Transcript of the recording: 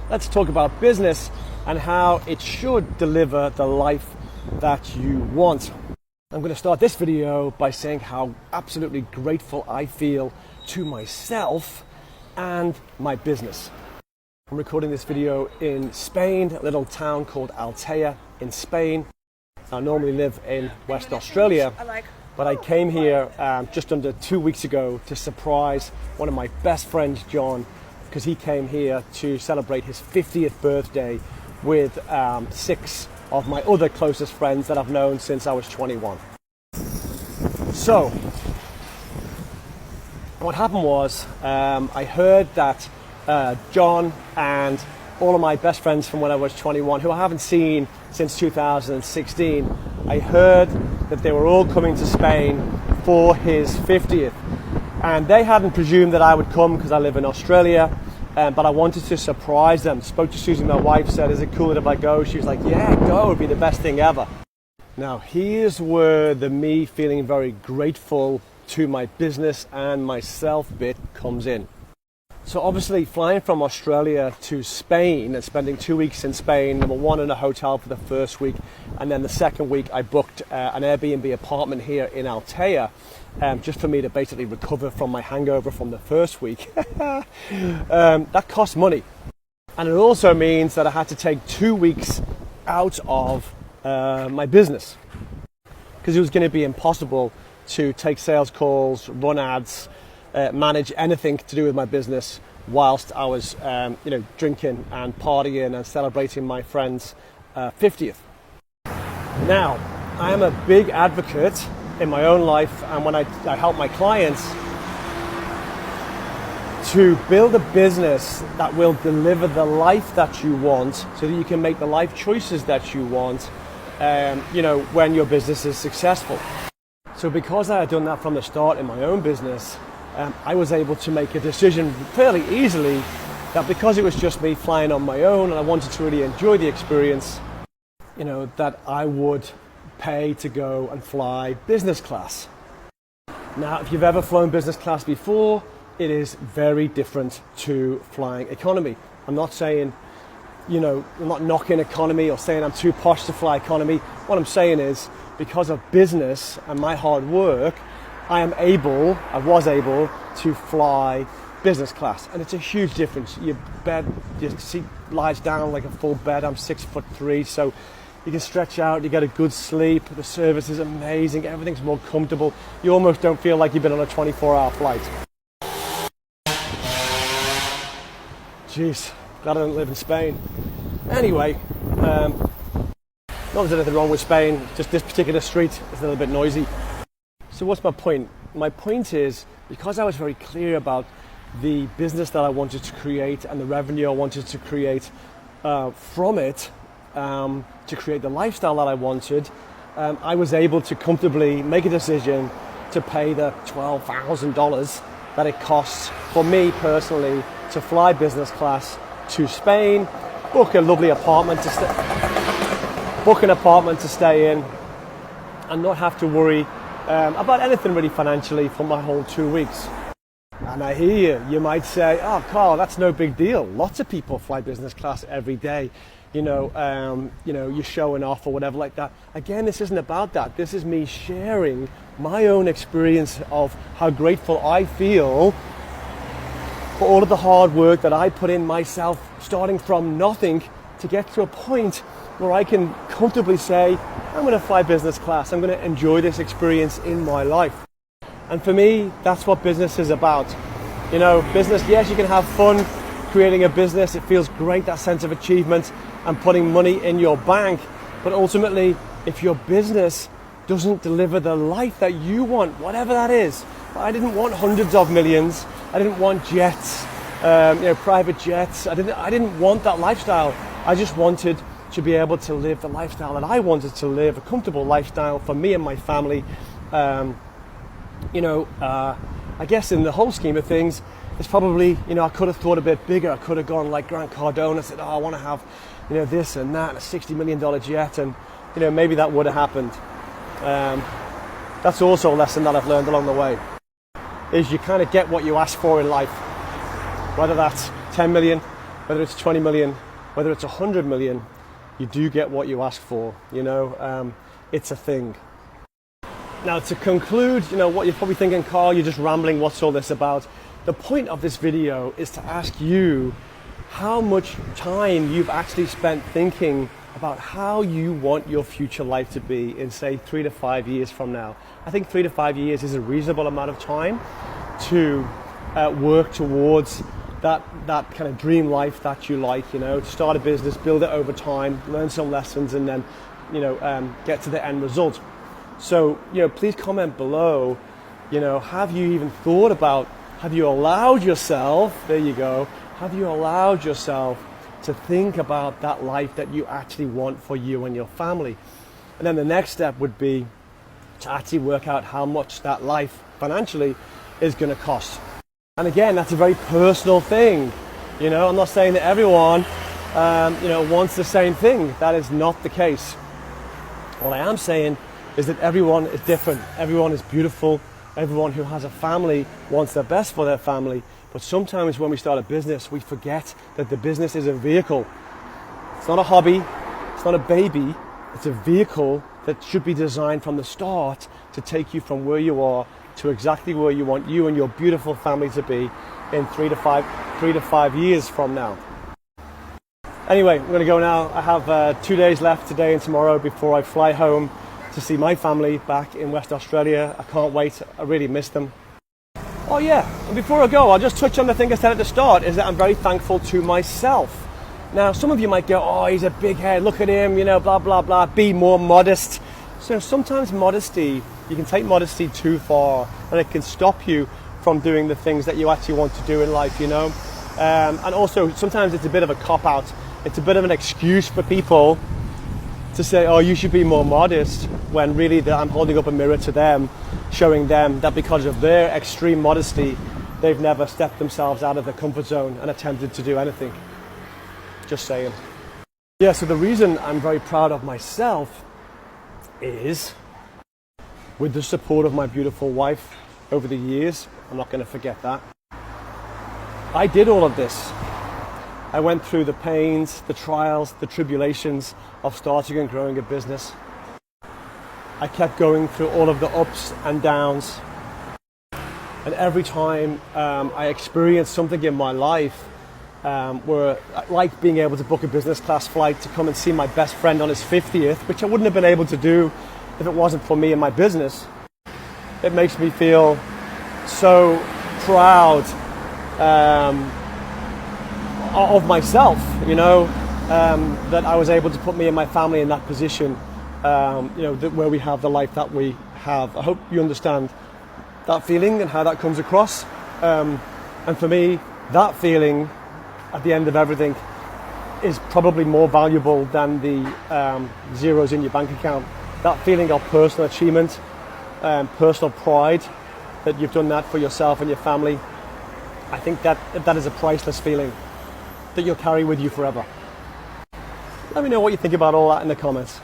let's talk about business and how it should deliver the life that you want. I'm going to start this video by saying how absolutely grateful I feel to myself and my business. I'm recording this video in Spain, a little town called Altea in Spain. I normally live in West Australia, but I came here just under 2 weeks ago to surprise one of my best friends, John, because he came here to celebrate his 50th birthday with 6 of my other closest friends that I've known since I was 21. So, what happened was I heard that John and all of my best friends from when I was 21, who I haven't seen since 2016, I heard that they were all coming to Spain for his 50th. And they hadn't presumed that I would come because I live in Australia, but I wanted to surprise them. Spoke to Susie, my wife, said, is it cool if I go? She was like, yeah, go, it would be the best thing ever. Now, here's where the me feeling very grateful to my business and myself bit comes in. So obviously flying from Australia to Spain and spending 2 weeks in Spain, number one in a hotel for the first week, and then the second week I booked an Airbnb apartment here in Altea, just for me to basically recover from my hangover from the first week. That cost money. And it also means that I had to take 2 weeks out of my business, because it was going to be impossible to take sales calls, run ads, manage anything to do with my business whilst I was drinking and partying and celebrating my friend's 50th. Now, I am a big advocate in my own life, and when I help my clients to build a business that will deliver the life that you want, so that you can make the life choices that you want when your business is successful. So because I had done that from the start in my own business, I was able to make a decision fairly easily that because it was just me flying on my own and I wanted to really enjoy the experience, that I would pay to go and fly business class. Now, if you've ever flown business class before, it is very different to flying economy. I'm not saying, I'm not knocking economy or saying I'm too posh to fly economy. What I'm saying is, because of business and my hard work, I was able to fly business class, and it's a huge difference. Your seat lies down like a full bed. I'm 6'3", so you can stretch out, you get a good sleep, the service is amazing, everything's more comfortable. You almost don't feel like you've been on a 24-hour flight. Jeez, glad I don't live in Spain. Anyway, not there's anything wrong with Spain, just this particular street is a little bit noisy. So what's my point? My point is, because I was very clear about the business that I wanted to create and the revenue I wanted to create from it, to create the lifestyle that I wanted, I was able to comfortably make a decision to pay the $12,000 that it costs for me personally to fly business class to Spain, book an apartment to stay in, and not have to worry about anything really financially for my whole 2 weeks. And I hear you might say, oh, Carl, that's no big deal. Lots of people fly business class every day. You're showing off or whatever like that. Again, this isn't about that. This is me sharing my own experience of how grateful I feel for all of the hard work that I put in myself, starting from nothing to get to a point where I can comfortably say, I'm going to fly business class. I'm going to enjoy this experience in my life. And for me, that's what business is about. Business, yes, you can have fun creating a business. It feels great, that sense of achievement and putting money in your bank. But ultimately, if your business doesn't deliver the life that you want, whatever that is, I didn't want hundreds of millions. I didn't want jets, private jets. I didn't want that lifestyle. I just wanted to be able to live the lifestyle that I wanted to live, a comfortable lifestyle for me and my family. I guess in the whole scheme of things, it's probably, I could have thought a bit bigger. I could have gone like Grant Cardone and said, I want to have, this and that, and a $60 million jet, and, maybe that would have happened. That's also a lesson that I've learned along the way, is you kind of get what you ask for in life, whether that's 10 million, whether it's 20 million, whether it's 100 million, you do get what you ask for, it's a thing. Now to conclude, what you're probably thinking, Carl, you're just rambling, what's all this about? The point of this video is to ask you how much time you've actually spent thinking about how you want your future life to be in, say, 3 to 5 years from now. I think 3 to 5 years is a reasonable amount of time to work towards that kind of dream life that you like, to start a business, build it over time, learn some lessons, and then, get to the end result. So, please comment below, have you even thought about, have you allowed yourself, there you go, have you allowed yourself to think about that life that you actually want for you and your family? And then the next step would be to actually work out how much that life financially is going to cost. And again, that's a very personal thing. I'm not saying that everyone, wants the same thing. That is not the case. What I am saying is that everyone is different. Everyone is beautiful. Everyone who has a family wants their best for their family. But sometimes when we start a business, we forget that the business is a vehicle. It's not a hobby. It's not a baby. It's a vehicle that should be designed from the start to take you from where you are to exactly where you want you and your beautiful family to be in 3 to 5 years from now. Anyway, I'm going to go now. I have 2 days left, today and tomorrow, before I fly home to see my family back in West Australia. I can't wait. I really miss them. Oh yeah, and before I go, I'll just touch on the thing I said at the start, is that I'm very thankful to myself. Now, some of you might go, oh, he's a big head, look at him, blah, blah, blah, be more modest. So sometimes modesty, you can take modesty too far, and it can stop you from doing the things that you actually want to do in life, And also, sometimes it's a bit of a cop-out. It's a bit of an excuse for people to say, oh, you should be more modest, when really I'm holding up a mirror to them, showing them that because of their extreme modesty, they've never stepped themselves out of their comfort zone and attempted to do anything. Just saying. Yeah, so the reason I'm very proud of myself is, with the support of my beautiful wife over the years, I'm not going to forget that, I did all of this. I went through the pains, the trials, the tribulations of starting and growing a business. I kept going through all of the ups and downs. And every time I experienced something in my life where, like being able to book a business class flight to come and see my best friend on his 50th, which I wouldn't have been able to do if it wasn't for me and my business, it makes me feel so proud of myself, that I was able to put me and my family in that position, where we have the life that we have. I hope you understand that feeling and how that comes across. And for me, that feeling at the end of everything is probably more valuable than the zeros in your bank account. That feeling of personal achievement, personal pride, that you've done that for yourself and your family, I think that is a priceless feeling that you'll carry with you forever. Let me know what you think about all that in the comments.